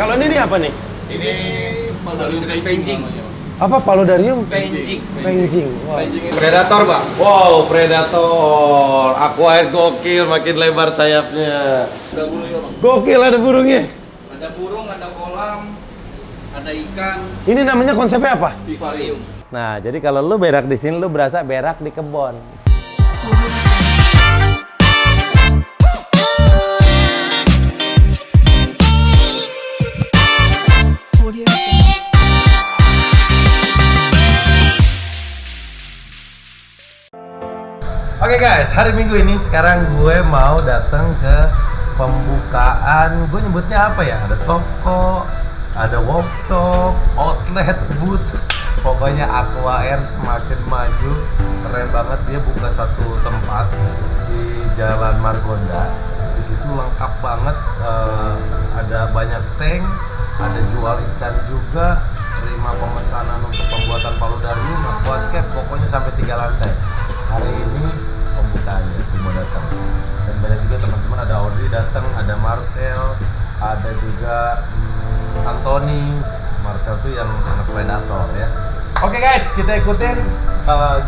kalau ini apa nih? Ini paludarium penjing. Apa paludarium? Penjing. Penjing. Wow. Predator, Bang. Wow, predator. Aquair gokil, makin lebar sayapnya. Ada burungnya, Bang. Gokil, ada burungnya. Ada burung, ada kolam, ada ikan. Ini namanya konsepnya apa? Vivarium. Nah, jadi kalau lu berak di sini, lu berasa berak di kebon. Oke guys, hari Minggu ini sekarang gue mau datang ke pembukaan, gue nyebutnya apa ya? Ada toko, ada workshop, outlet, booth. Pokoknya Aquair semakin maju, keren banget. Dia buka satu tempat di Jalan Margonda. Di situ lengkap banget, ada banyak tank, ada jual ikan juga, terima pemesanan untuk pembuatan paludarium, aquascape, pokoknya sampai 3 lantai. Hari ini pembukaannya, gue mau datang. Dan banyak juga teman-teman, ada Audrey datang, ada Marcel, ada juga Anthony. Marcel tuh yang anak predator ya. Oke guys, kita ikutin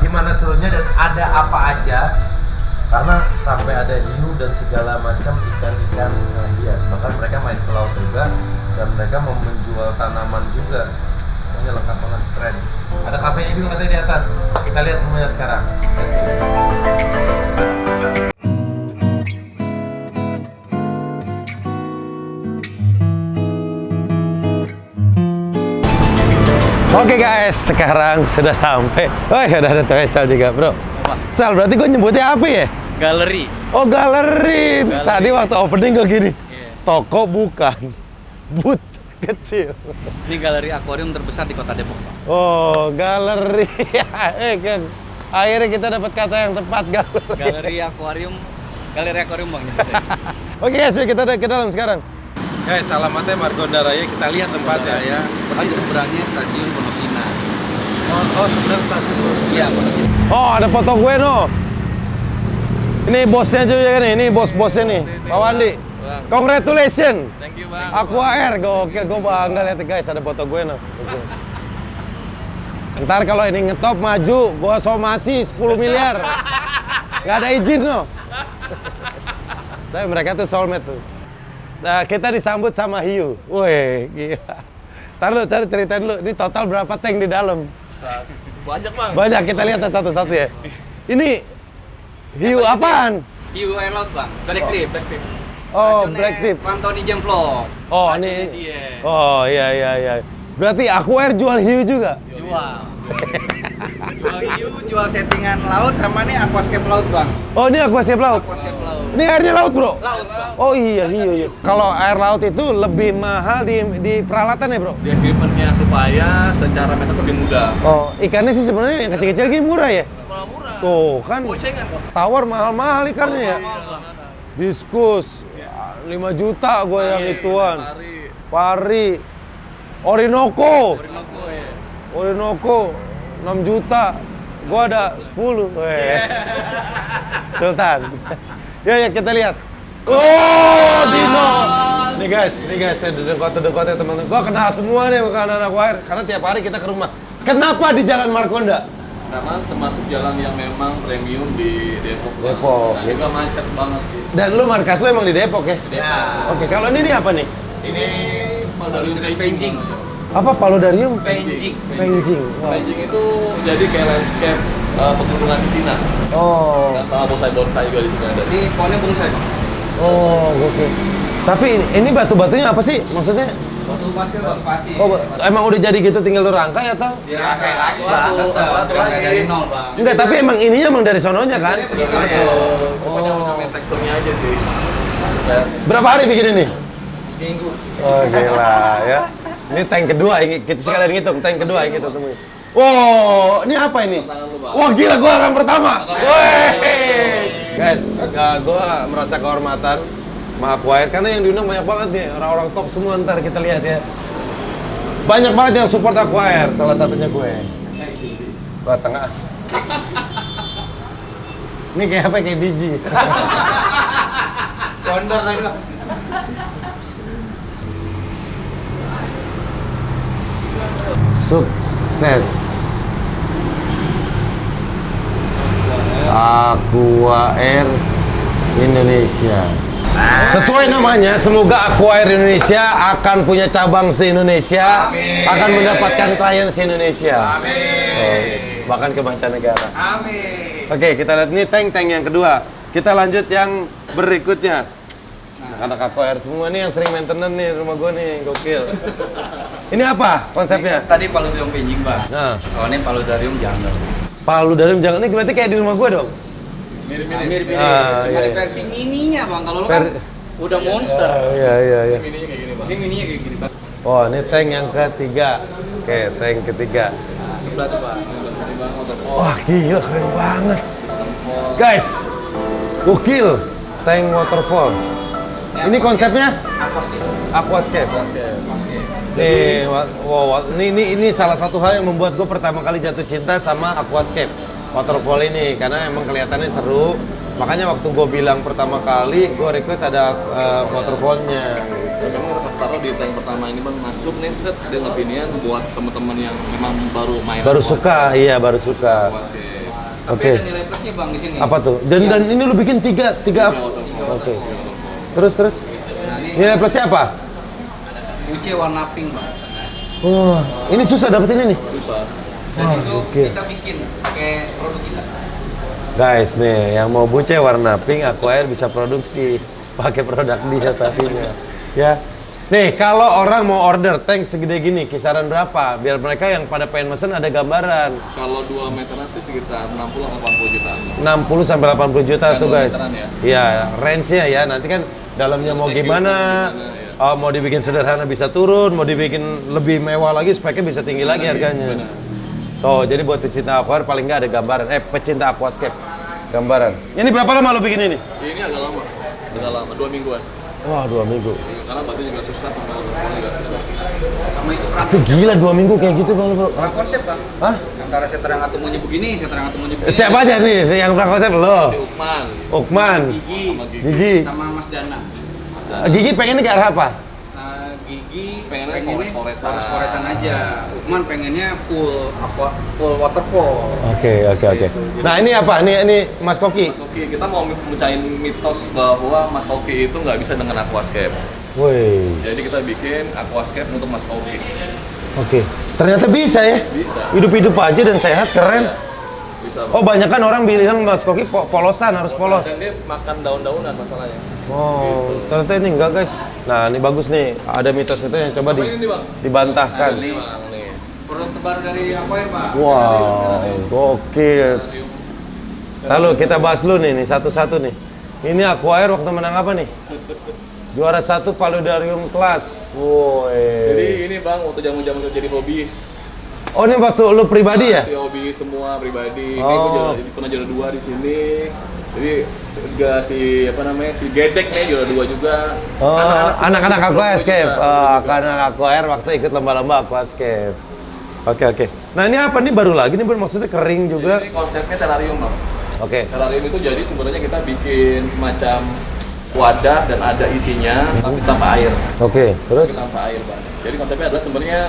gimana serunya dan ada apa aja. Karena sampai ada hiu dan segala macam ikan-ikan hias. Bahkan mereka main ke laut juga dan mereka mau menjual tanaman juga. Pokoknya lengkap banget, keren. Ada kafenya juga katanya di atas. Kita lihat semuanya sekarang. Let's go. Oke guys, sekarang sudah sampai. Oh ya, udah ada Sal juga, bro. Apa? Sal, berarti gue nyebutnya apa ya? Galeri. Oh, galeri. Tadi waktu opening gue gini. Iya. Toko bukan, booth kecil. Ini galeri akuarium terbesar di Kota Depok, Pak. Oh, galeri. Kan. Akhirnya kita dapat kata yang tepat, galeri. Galeri akuarium, Bang. Oke guys, yuk kita ke dalam sekarang. Guys, alamatnya Margonda Raya, kita lihat tempatnya ya. Persis seberangnya stasiun Pondok Cina. Oh, seberang stasiun. Iya, Pondok Cina. Oh, ada foto gue no. Ini bosnya juga nih, ini bos-bosnya nih, Pak Wandi. Congratulations. Thank you, Bang. Aquair, gokil, gue bangga lihat guys, ada foto gue no. Ntar kalau ini ngetop maju, gue somasi 10 miliar. Nggak ada izin no. Tapi mereka tuh soulmate tuh. Nah, kita disambut sama hiu. Wih, gila. Ntar lu ceritain dulu, ini total berapa tank di dalam? Banyak, Bang. Banyak, kita lihat satu-satu ya. Ini hiu apaan? Hiu air laut, Bang. Black tip. Oh, black tip. Anthony Jamflo. Oh, ini. Oh, iya. Berarti Aquair jual hiu juga? Jual. Jual hiu, jual settingan laut sama nih aquascape laut, Bang. Oh, ini aquascape laut? Aquascape laut. Ini airnya laut, bro? Laut, Bang. Oh iya, hiu. Kalau air laut itu lebih mahal di peralatan ya, bro? Di equipment-nya supaya secara meter lebih mudah. Oh, ikannya sih sebenarnya yang kecil-kecil gini murah ya? Murah. Tuh, kan Bocengan kok. tawar mahal-mahal ikannya ya? Diskus, 5 juta gue yang ituan. Pari. Orinoco. Orinoco 6 juta. Gua ada 10. Sultan. Ya kita lihat. Oh, Dino. Nih guys, dengkotnya teman-teman. Gua kenal semua nih makanan Aquair karena tiap hari kita ke rumah. Kenapa di Jalan Margonda? Karena termasuk jalan yang memang premium di Depok. Depok, Dan ya. juga macet banget sih. Dan lu markas lu emang di Depok ya? Depok. Oke, kalau ini apa nih? Ini paludarium Penjing. Apa paludarium? Penjing. Penjing. Wow. Penjing itu jadi kayak landscape pegunungan di Cina. Oh. Dan sama bonsai-bonsai juga di sini ada. Ini pohonnya bonsai, Bang. Oh, oke. Tapi ini batu-batunya apa sih? Maksudnya? Batu pasir, Bang. Pasir. Oh, emang udah jadi gitu tinggal lu rangkai atau? Dirangkai lagi, Bang. Batu Dirangkai lagi. dari nol, Bang. Enggak, tapi emang ininya emang dari sononya kan? Begitu ya. Cuma yang main teksturnya aja sih. Kayak Berapa hari bikin ini? Seminggu. Oh, gila ya. Ini tank kedua, kita sekalian ngitung tank kedua yang kita temuin. Wow, ini apa ini? Wah, gila, gua orang pertama. Wih. Guys, gua merasa kehormatan sama Aquair karena yang diundang banyak banget nih, orang-orang top semua. Ntar kita lihat ya. Banyak banget yang support Aquair, salah satunya gue. Gua tengah. Ini kayak apa? Kayak biji. Kondor lagi, Bang. Sukses. Aqua Air Indonesia. Sesuai namanya, semoga Aqua Air Indonesia akan punya cabang se-Indonesia, akan mendapatkan klien se-Indonesia. Bahkan ke mancanegara. Amin. Oke, kita lihat nih tank yang kedua. Kita lanjut yang berikutnya. Anak Aqua Air semua nih yang sering maintenance nih rumah gua nih, gokil. Ini apa konsepnya? Tadi paludarium penjing, Bang. Nah, Kalau ini paludarium jungle. paludarium jangan ini berarti kayak di rumah gua dong. Mirip-mirip. Ah, Cuma iya, di iya. versi mininya, Bang. Kalau lu kan udah monster. Iya. Mininya kayak gini bang. Ini mininya kayak gini, Bang. Oh, ini tank yang ketiga. Oke, tank ketiga. Sebelah tuh, Bang. Ini bang waterfall. Wah, gila keren banget. Guys, gokil. Tank waterfall. Ini konsepnya Aquascape. aquascape. Nih, wow, ini salah satu hal yang membuat gue pertama kali jatuh cinta sama aquascape waterfall ini karena emang kelihatannya seru. Makanya waktu gue bilang pertama kali, gue request ada waterfallnya. Memang kita taruh di tank pertama ini bang masuk nih set dengan opinian buat teman-teman yang memang baru main. Baru suka, iya baru suka. Tapi Oke. ada nilai plusnya, Bang, di sini. Apa tuh? Dan ini lu bikin tiga. Oke. Terus. Nah, ini Nilai plusnya apa? buce warna pink, Bang. Wah, ini susah dapetin ini. Susah. Dan Wah, itu oke. kita bikin pakai produk kita. Guys nih, yang mau buce warna pink, Aqua Air bisa produksi pakai produk dia tapinya. Ya. Nih, kalau orang mau order tank segede gini, kisaran berapa? Biar mereka yang pada pengen mesen ada gambaran. Kalau 2 meteran sih sekitar 60-80 juta. 60 sampai 80 juta Kan tuh dua guys. meteran ya? Iya, range-nya ya. Nanti kan dalamnya mau gimana? Oh, mau dibikin sederhana bisa turun, mau dibikin lebih mewah lagi, speknya bisa tinggi lagi harganya. Benar. Tuh, jadi buat pecinta Aqua Air paling nggak ada gambaran. Pecinta aquascape, gambaran. Ini berapa lama lo bikin ini? Ini agak lama, 2 mingguan. Wah, 2 minggu. Karena batu juga susah, sama waterfall juga susah. Sama itu Tapi gila 2 minggu kayak gitu bang bro. perang konsep, Bang. Hah? Antara setter yang atumannya begini, setter yang atumannya begini. Siapa aja nih yang pernah konsep lo? Si Ukman, Ukman, Gigi, sama Gigi. Gigi. sama Mas Dana. Gigi pengen ke arah apa? Nah, Gigi Pengennya forest-forestan. forest-forestan aja. Ukman pengennya full waterfall. Oke. Nah ini apa? Ini Mas Koki. Mas Koki, kita mau mecahin mitos bahwa Mas Koki itu nggak bisa dengan aquascape. Woi. Jadi kita bikin aquascape untuk Mas Koki. Oke. Ternyata bisa ya? Bisa. Hidup-hidup aja dan sehat, keren. Bisa. Bang. Oh banyak kan orang bilang Mas Koki polosan, harus polos. Dan dia makan daun-daunan masalahnya. Oh, ternyata ini enggak guys. Nah ini bagus nih, ada mitos-mitos yang coba Apa ini, Bang? dibantahkan. Ini bang nih. Produk terbaru dari Aqua Air, Pak. Wow, gokil. Lalu kita bahas dulu nih satu-satu nih. Ini Aqua Air waktu menang apa nih? Juara 1 paludarium kelas. Jadi Woi. ini bang waktu zaman jadi hobis. Oh ini waktu lu pribadi ya? Si hobi semua pribadi. Ini Oh. gue pernah juara 2 di sini. Jadi juga si si Gedek nih juara 2 juga. Oh, anak-anak Aquascape. juga. Anak Aqua Air waktu ikut lomba-lomba Aquascape. Oke. Nah ini apa nih baru lagi nih maksudnya kering juga. Ini konsepnya terrarium bang. Oke. Terrarium itu jadi sebenarnya kita bikin semacam wadah dan ada isinya tapi tanpa air. Oke, terus? Tanpa air bang. Jadi konsepnya adalah sebenarnya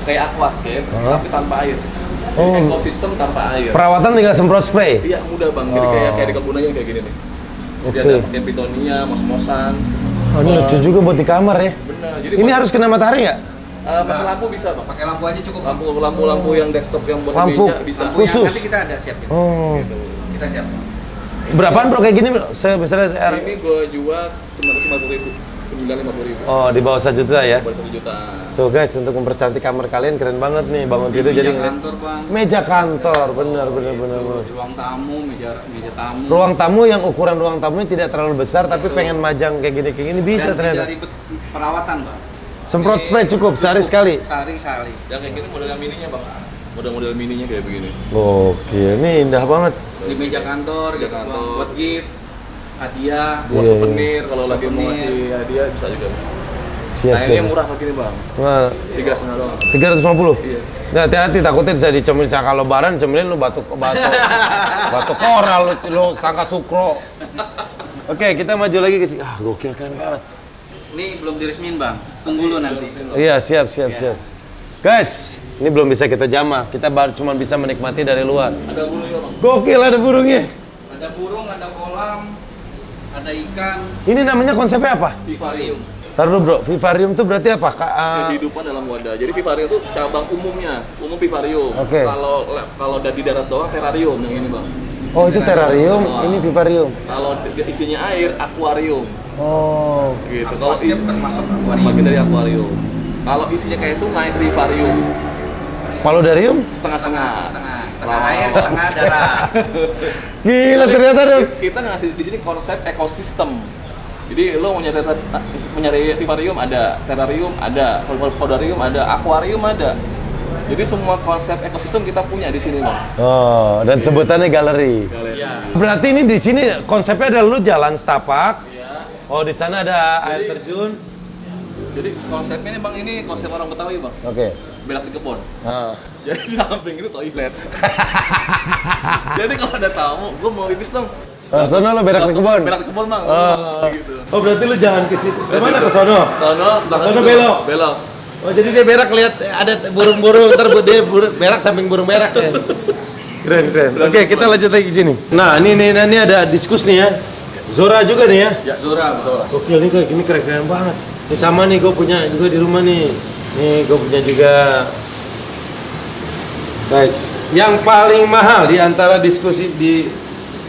kayak aquascape tapi tanpa air. Jadi Oh. ekosistem tanpa air. Perawatan tinggal semprot spray. Iya mudah bang. Jadi kayak di kebun aja kayak gini nih. Jadi Oke. ada pakai pitonia, mos-mosan. Oh, ini lucu juga buat di kamar ya. Benar. Jadi Ini harus kena matahari nggak? pakai lampu bisa bang. Pakai lampu aja cukup. Lampu yang desktop yang buat Lampu. meja bisa. Lampu yang Khusus. nanti kita ada siapin. Oh. Kita siap. Berapaan bro kayak gini? Misalnya Ini gue jual 950.000. 950.000. Oh, di bawah 1 juta ya. Buat 1 juta. Tuh guys, untuk mempercantik kamar kalian keren banget nih bangun tidur jadi ngeliat. kantor, Bang. Meja kantor, bener. Ruang tamu, meja tamu. Ruang tamu yang ukuran ruang tamunya tidak terlalu besar tapi pengen majang kayak gini bisa Dan ternyata. tidak ribet perawatan, Bang. Semprot spray cukup sehari sekali. Sehari. Yang kayak gini model mininya bang. Model mininya kayak begini. Oke, ini indah banget. Di meja kantor, Meja gitu, Bang. kantor. Buat gift, hadiah. Buat Iya, souvenir kalau lagi mau Souvenir. ngasih hadiah bisa juga. Siap. Nah ini yang murah begini bang. Nah, 3,5 doang. 350. Iya. Nah, hati-hati takutnya bisa dicemil kalau lebaran cemilin lu batu koral lu sangka sukro. Oke, kita maju lagi ke sini. Gokil keren banget. Ini belum diresmin, Bang. Tunggu dulu nanti. Iya, siap. Guys, Ini belum bisa kita jamah. Kita baru cuma bisa menikmati dari luar. Ada burungnya bang. Gokil ada burungnya. Ada burung, ada kolam, ada ikan. Ini namanya konsepnya apa? Vivarium. Taruh dulu bro, vivarium tuh berarti apa? Kehidupan dalam wadah. Jadi vivarium itu cabang umumnya, umum vivarium. Oke. Kalau di darat doang terrarium yang ini bang. Oh itu terrarium, ini vivarium. Kalau isinya air, akuarium. Oh. Gitu. Kalau Aquascape termasuk akuarium. bagian dari akuarium. Kalau isinya kayak sungai, rivarium. Paludarium? Setengah-setengah. Setengah air, setengah darat. Gila ternyata ada. Kita ngasih di sini konsep ekosistem. Jadi lo mau nyari vivarium ada, terrarium ada, paludarium ada, akuarium ada. Jadi semua konsep ekosistem kita punya di sini, Bang. Oh, dan sebutannya galeri. Iya. Berarti ini di sini konsepnya adalah lu jalan setapak. Iya. Oh, di sana ada air terjun. Jadi konsepnya nih Bang, ini konsep orang Betawi, Bang. Oke. Berak di kebun. Ah. Jadi di samping itu toilet. Jadi kalau ada tamu, gue mau pipis dong. Sono lo berak di kebun. Berak di kebun, Bang. Gitu. Oh, berarti lu jangan ke situ. Ke mana ke sono? Sono belok. Belok. Oh, jadi dia berak lihat ada burung-burung, ntar dia berak samping burung berak ya. Keren, keren. Oke, kita lanjut lagi ke sini. Nah, ini ada diskus nih ya. Zora juga nih ya. Ya, Zora. Gokil nih, kayak gini keren-keren banget. Ini sama nih, gue punya juga di rumah nih. Nih, gue punya juga. Guys, yang paling mahal di antara diskusi di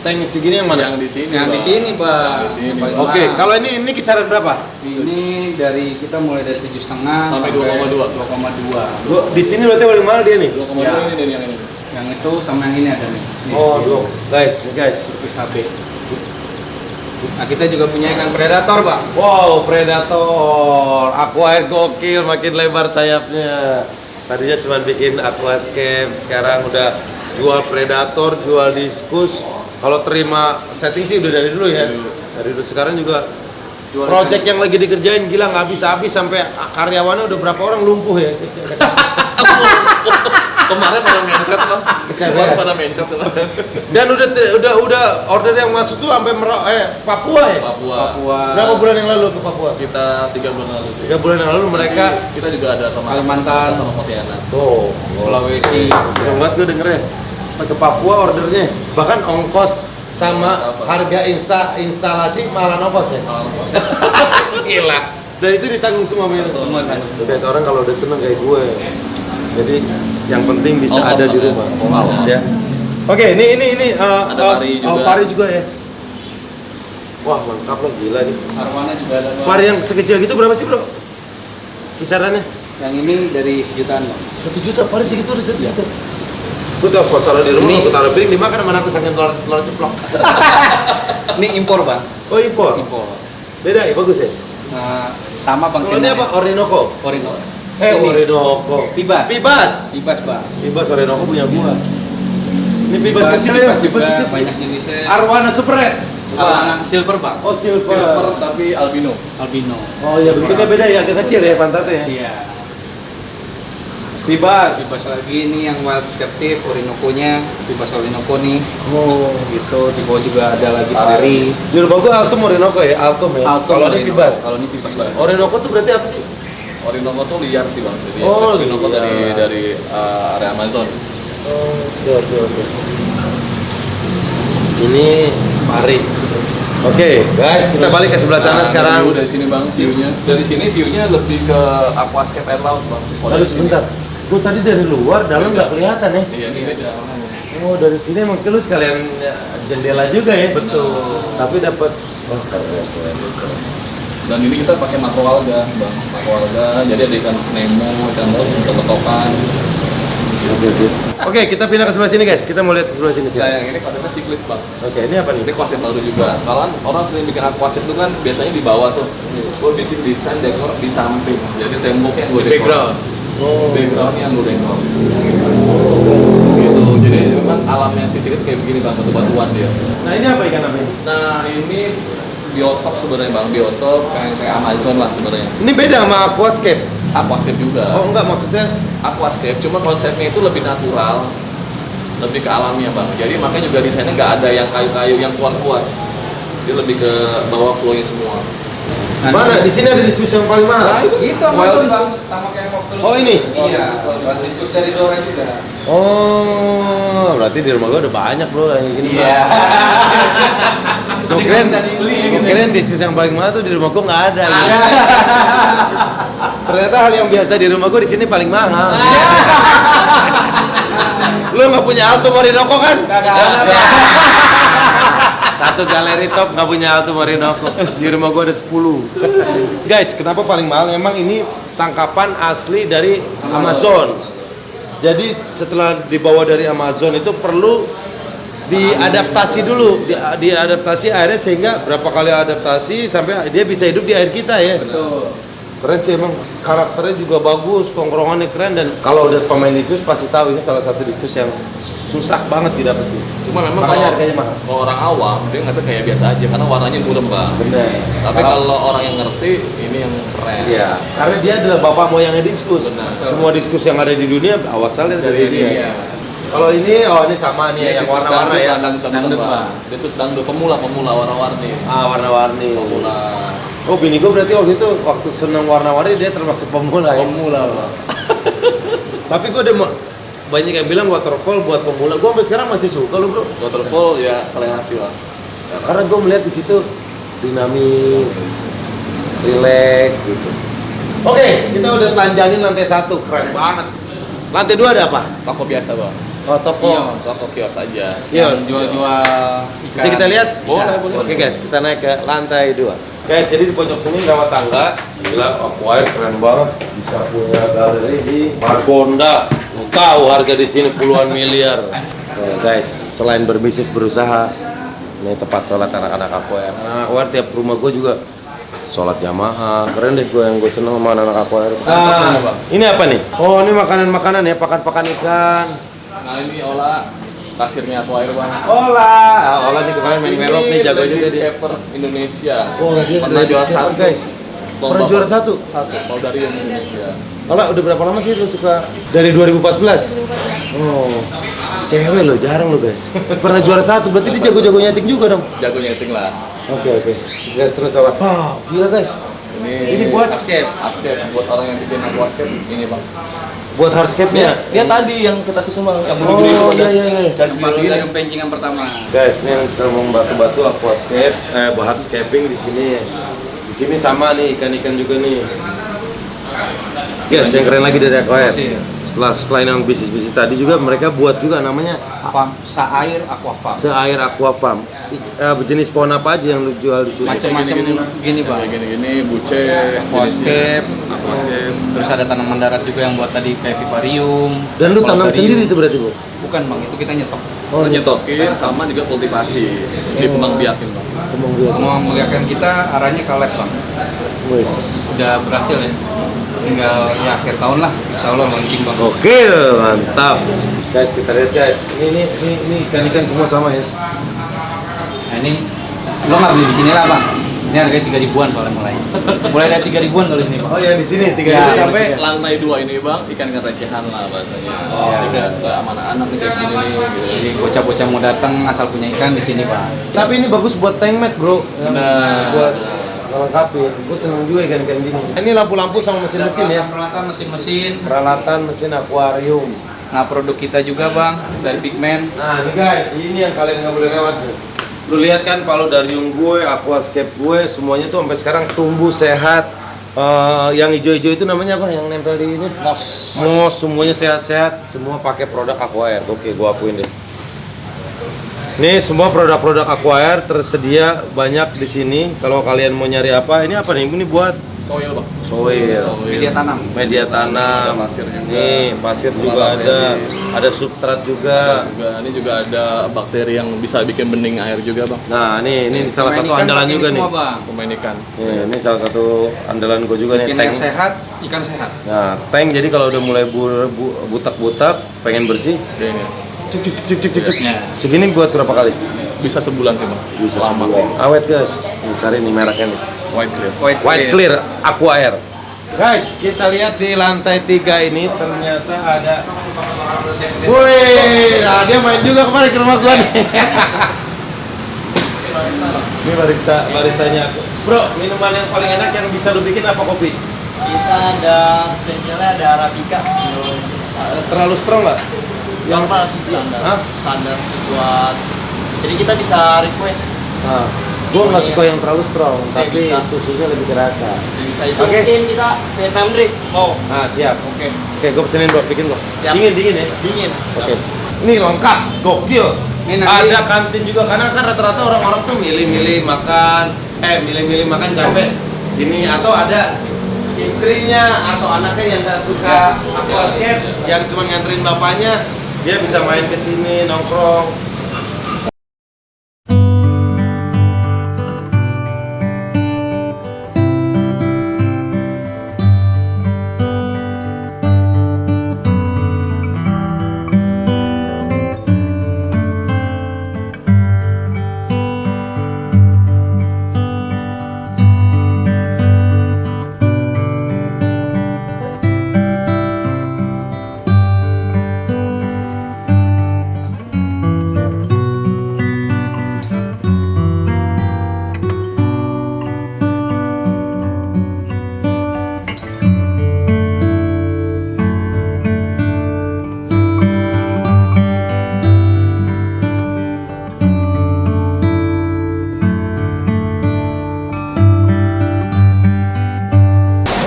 tank segini yang mana? Yang di sini. Yang di sini, Bang. Yang di sini. Yang paling Oke, mahal. kalau ini kisaran berapa? Ini dari kita mulai dari 7,5 Sampai 2,2. 2,2. Gua di sini berarti paling mahal dia nih. 2,2 Ya. ini yang ini. Yang itu sama yang ini ada nih. Nih, Oh, dua. Guys, nih guys. Surface HB. Nah, kita juga punya ikan predator, Bang. Wow, predator. Aquair gokil, makin lebar sayapnya. Tadinya cuma bikin aquascape, sekarang udah jual predator, jual diskus. Kalau terima setting sih udah dari dulu ya. Dari dulu sekarang juga Jual project yang lagi dikerjain gila nggak habis-habis sampai karyawannya udah berapa orang lumpuh ya. Kemarin pada mencret, Bang. Kemarin pada mencret kemarin. Dan udah order yang masuk tuh sampai Papua ya. Papua. Berapa bulan yang lalu ke Papua? Kita 3 bulan lalu sih. 3 bulan yang lalu mereka Kita juga ada teman Kalimantan. sama Pontianak. tuh Sulawesi. seneng banget gue dengernya. Ke Papua ordernya bahkan ongkos sama harga instalasi malah ongkos ya. Gila. Dan itu ditanggung semua men. Semua kan. Biasa orang kalau udah seneng kayak gue. Jadi yang penting bisa ada di rumah. Ya. Oke, ini Ada pari juga. pari juga ya. Wah, lengkap lah gila nih. Arwana juga ada, Bang. Pari yang sekecil gitu berapa sih, Bro? Kisarannya? Yang ini dari 1 jutaan, Bang. 1 juta, pari segitu udah 1 juta. Gue tau kalau taruh di rumah, gue taruh piring dimakan sama anakku saking telur ceplok. Ini impor, Bang. Oh impor? Impor. Beda ya, bagus ya? Nah, sama Bang. Kalau ini apa? Orinoco? Orino. Orinoco. Pibas. Pibas, Bang. Pibas Orinoco punya gua. Ini pibas kecil ya? Pibas juga kecil sih. banyak jenisnya. Arwana Super Red? Arwana silver, Bang. Oh silver. Silver tapi albino. Albino. Oh iya, bentuknya beda ya, agak kecil ya pantatnya ya? Iya. Pibas. Pibas lagi ini yang wild captive Orinoco-nya, Pibas Orinoco nih. Oh. Gitu, di bawah juga ada lagi pari. Di rumah gua Altum Orinoco ya? Altum ya? Kalau ini Orinoco. pibas? Kalau ini pibas lagi. Orinoco tuh berarti apa sih? Orinoco tuh liar sih, Bang. Jadi Oh, Orinoco liar. dari area Amazon. Oh, oke. Ini pari. Oke, guys, kita balik ke sebelah sana sekarang. Dari sini, Bang, view-nya. Dari sini view-nya lebih ke aquascape air laut, Bang. Lalu sebentar. Gua tadi dari luar, dalam nggak kelihatan ya? Iya, ini beda. Oh, dari sini mungkin lu sekalian jendela juga ya? Betul. Tapi dapat keren. Dan ini kita pakai makroalga, Bang. Makroalga, jadi ada ikan Nemo, ikan laut untuk betokan. Oke, kita pindah ke sebelah sini guys. Kita mau lihat ke sebelah sini Nah, sekarang. yang ini konsepnya cyclic, Bang. Oke, ini apa nih? Ini konsep baru juga. Kalau orang sering bikin aquascape itu kan biasanya di bawah tuh. Gue bikin desain dekor di samping. Jadi temboknya gue dekor. Background. Oh, Backgroundnya yang gue dekor. Gitu. Jadi memang alamnya sisi itu kayak begini, Bang, batu-batuan dia. Nah, ini apa ikan apa ini? Nah, ini biotop sebenarnya, Bang. Biotop kayak Amazon lah sebenarnya. Ini beda sama aquascape. Aquascape juga. Oh, enggak maksudnya. Aquascape, cuma konsepnya itu lebih natural, lebih ke alamnya, Bang. Jadi makanya juga desainnya nggak ada yang kayu-kayu yang kuat-kuat. Dia lebih ke bawah flow-nya semua. Mana? Di sini ada diskusi yang paling mahal. Nah, itu Itu sama wild tuh, Bang. diskus. Sama kayak Oh ini? Iya, diskus dari Zora juga. Oh, berarti di rumah gua udah banyak bro yang gini. Iya. Gue kirain diskus yang paling mahal tuh di rumah gua nggak ada. Gitu. Ternyata hal yang biasa di rumah gua di sini paling mahal. Lu nggak punya Alto Marinoko kan? Kagak ada. Satu galeri top nggak punya Alto Marinoko. Di rumah gua ada 10. Guys, kenapa paling mahal? Memang ini tangkapan asli dari Amazon. Jadi setelah dibawa dari Amazon itu perlu diadaptasi dulu, diadaptasi airnya sehingga berapa kali adaptasi sampai dia bisa hidup di air kita ya. Betul. Keren sih emang, karakternya juga bagus, tongkrongannya keren dan kalau udah pemain diskus pasti tahu ini salah satu diskus yang susah banget didapetin. Cuma memang Makanya harganya mahal. kalau orang awam dia ngerti kayak biasa aja karena warnanya burem bang. Bener. Tapi kalau orang yang ngerti ini yang keren. Iya, karena dia adalah bapak moyangnya diskus. Benar. Semua diskus yang ada di dunia asalnya dari dia. Iya. Kalau ini, ini sama nih yang warna-warna ya. Dangdut bang. Diskus dangdut pemula warna-warni. Warna-warni. Pemula. Oh, bini gue berarti waktu seneng warna-warni dia termasuk pemula ya. Pemula bang. Tapi gue udah banyak yang bilang waterfall buat pemula. Gue sampai sekarang masih suka lo bro. Waterfall ya selengasi bang. Karena gue melihat di situ dinamis, relax gitu. Oke, kita udah telanjangin lantai 1, keren banget. Lantai 2 ada apa? Toko biasa bang. Oh, toko. Toko kios aja. Kios. Jual-jual Bisa kita lihat? Boleh, boleh. Oke guys, kita naik ke lantai 2. Guys, jadi di pojok sini lewat tangga. Gila, aquarium keren banget. Bisa punya galeri di Margonda. Lu tahu harga di sini puluhan miliar. Nah, guys, selain berbisnis berusaha, ini tempat sholat anak-anak aquarium. Anak aquarium tiap rumah gue juga sholat jamaah. Keren deh gue yang gue seneng sama anak aquarium. Nah, ini apa nih? Oh, ini makanan-makanan ya, pakan-pakan ikan. Nah ini Ola kasirnya aquarium bang. Ola nih kemarin main melok nih, jago juga dia. Skipper Indonesia. Oh, dia pernah juara skipper, 1 guys. Pernah juara 1? Satu. Kalau dari Indonesia. Ola udah berapa lama sih lu suka? Dari 2014? Oh, cewek lo, jarang lo guys. Pernah juara 1, berarti dia jago-jago nyeting juga dong. Jago nyeting lah. Oke. Sukses terus Ola. Wow, gila guys. Ini buat hardscape buat orang yang bikin aquascape ini bang. Buat hardscape-nya. Dia tadi yang kita susun bang, yang Oh, iya. dari segini dari pencingan pertama. Guys, ini yang kita ngomong batu-batu aquascape, hardscaping di sini. Di sini sama nih ikan-ikan juga nih. Guys, yang keren lagi dari aquarium. Selain yang bisnis-bisnis tadi juga mereka buat juga namanya Farm Seair Aquafarm. Seair Aquafarm. Jenis pohon apa aja yang lu jual di sini? Macam-macam gini bang. Gini buce, Aquascape, aquascape. terus ada tanaman darat juga yang buat tadi kayak vivarium. Dan lu tanam Aquarium. sendiri itu berarti, Bu? Bukan bang, itu kita nyetok. Oh, Nyetokin sama juga kultivasi di Kembang Biakin bang. Kembang biak. Mau membiarkan kita arahnya ke lab bang. Wes. Udah berhasil ya. Tinggal ya akhir tahun lah, insya Allah launching bang. Oke, mantap. Guys, kita lihat guys. Ini ikan-ikan semua sama ya. Nah ini lo nggak beli di sini lah bang. Ini harganya 3 ribuan soalnya mulai dari 3 ribuan kalau di sini bang. Oh, yang di sini 3 Ya, sampai Lantai 2 ini bang, ikan recehan lah bahasanya. Ikan suka sama anak-anak nih kayak gini nih. Jadi bocah-bocah mau datang asal punya ikan di sini bang. tapi ini bagus buat tank mat, Bro. Nah, Buat melengkapi. Gue seneng juga ikan-ikan gini. Ini lampu-lampu sama mesin-mesin ya. Peralatan mesin-mesin. Peralatan mesin akuarium. Nah produk kita juga bang dari Pigment. Nah, ini guys, ini yang kalian nggak boleh lewat nih. Lu lihat kan paludarium gue, aquascape gue, semuanya tuh sampai sekarang tumbuh sehat. Yang hijau-hijau itu namanya apa? Yang nempel di ini? Moss, semuanya sehat-sehat. Semua pakai produk Aquair. Oke, gua akuin deh. Ini semua produk-produk Aquair tersedia banyak di sini. Kalau kalian mau nyari apa? Ini apa nih? Ini buat soil bang. soil, Media tanam. media tanam. Ada pasir juga. Nih, pasir juga ada substrat juga. Ini juga ada bakteri yang bisa bikin bening air juga bang. Nah, ini salah Pemain satu ikan andalan pakai juga ini nih. semua, bang. Pemain ikan. Ini salah satu andalan gue juga nih, Bikin tank. yang sehat, ikan sehat. Nah, tank jadi kalau udah mulai butak-butak, pengen bersih, Dia ini cuk. Ya. Segini buat berapa kali? bisa sebulan sih bang. Bisa Lama. sebulan. Awet guys. Nih, cari nih mereknya nih. White clear. White Clear Aqua Air. Guys, kita lihat di lantai 3 ini ternyata ada. Wih, nah dia main juga kemarin ke rumah gua nih. Ini baristanya aku. Bro, minuman yang paling enak yang bisa lu bikin apa kopi? Kita ada spesialnya ada Arabica. Terlalu strong nggak? Yang pas standar. Hah? Standar buat. Jadi kita bisa request. Nah, gue nggak suka yang terlalu strong, Oke, tapi bisa. susunya lebih kerasa. Bisa itu Oke. mungkin kita Vietnam drink. Mau? Nah, siap. Oke. Oke, gue pesenin bro, bikin bro. Siap. Dingin ya. Dingin. Oke. Ini lengkap, gokil. Ini nanti- Ada kantin juga karena kan rata-rata orang-orang tuh milih-milih makan capek sini atau ada istrinya atau anaknya yang nggak suka aquascape, yang cuma nganterin bapaknya, dia bisa main ke sini nongkrong.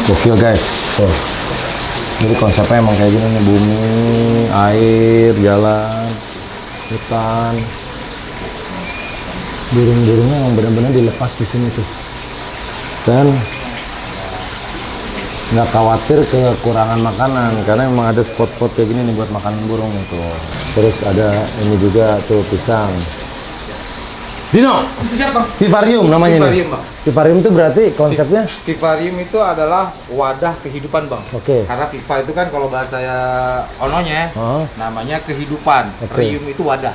Gokil guys, tuh. Jadi konsepnya emang kayak gini nih, bumi, air, jalan, hutan. Burung-burungnya yang benar-benar dilepas di sini tuh. Dan nggak khawatir kekurangan makanan karena memang ada spot-spot kayak gini nih buat makanan burung itu. Terus ada ini juga tuh pisang. Dino, Siapa? vivarium namanya Vivarium, nih. Bang. Vivarium itu berarti konsepnya? Vivarium itu adalah wadah kehidupan, Bang. Oke. Karena Viva itu kan kalau bahasa ononya Oh. namanya kehidupan. Oke. Rium itu wadah.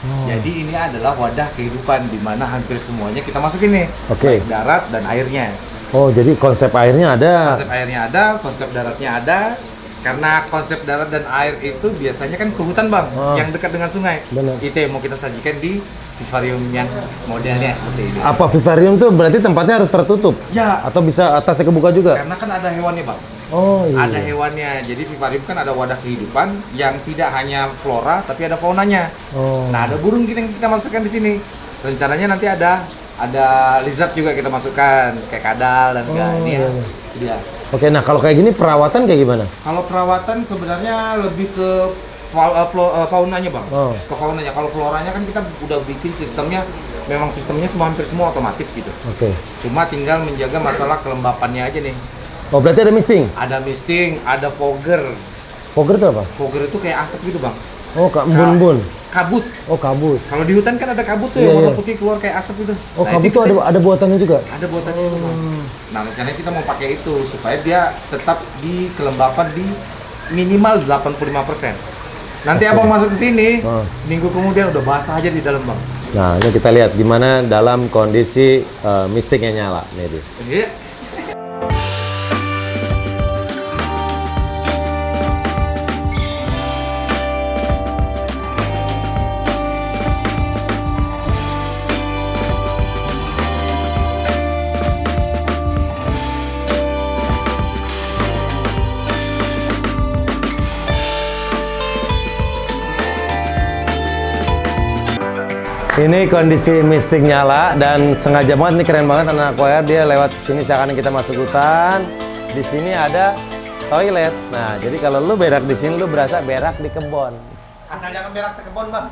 Jadi ini adalah wadah kehidupan di mana hampir semuanya kita masukin nih. Oke. Baik darat dan airnya. Oh, jadi konsep airnya ada. Konsep airnya ada, konsep daratnya ada. Karena konsep darat dan air itu biasanya kan ke hutan, Bang, Oh. yang dekat dengan sungai. Benar. Itu yang mau kita sajikan di vivarium yang modelnya seperti ini. Apa vivarium tuh berarti tempatnya harus tertutup? Ya, Atau bisa atasnya kebuka juga? karena kan ada hewannya, Bang. Oh iya. Ada hewannya. Jadi vivarium kan ada wadah kehidupan yang tidak hanya flora tapi ada faunanya. Oh. Nah, ada burung yang kita masukkan di sini. Rencananya nanti ada lizard juga kita masukkan kayak kadal dan Oh, ini iya, ya. iya. Dia. Oke, nah kalau kayak gini perawatan kayak gimana? Kalau perawatan sebenarnya lebih ke faunanya, Bang. Oh. Ke faunanya. Kalau floranya kan kita udah bikin sistemnya, memang sistemnya hampir semua otomatis gitu. Oke. Cuma tinggal menjaga masalah kelembapannya aja nih. Oh, berarti ada misting? Ada misting, ada fogger. Fogger itu apa? Fogger itu kayak asap gitu, Bang. Oh, embun-embun. Kabut. Oh, kabut. Kalau di hutan kan ada kabut tuh Iya, yang warna iya. putih keluar kayak asap gitu. Oh, Nah, kabut itu tuh kita- ada buatannya juga? ada buatannya itu, Bang. Nah, rencananya kita mau pakai itu supaya dia tetap di kelembapan di minimal 85%. Nanti Abang masuk ke sini, Oh. seminggu kemudian udah basah aja di dalam, Bang. Nah, ini kita lihat gimana dalam kondisi mistiknya nyala. Nih, dia. Iya. Ini kondisi mistik nyala dan sengaja banget nih, keren banget anak aquarium, dia lewat sini seakan kita masuk hutan. Di sini ada toilet. Nah, jadi kalau lu berak di sini lu berasa berak di kebon. Asal jangan berak sekebon, Bang.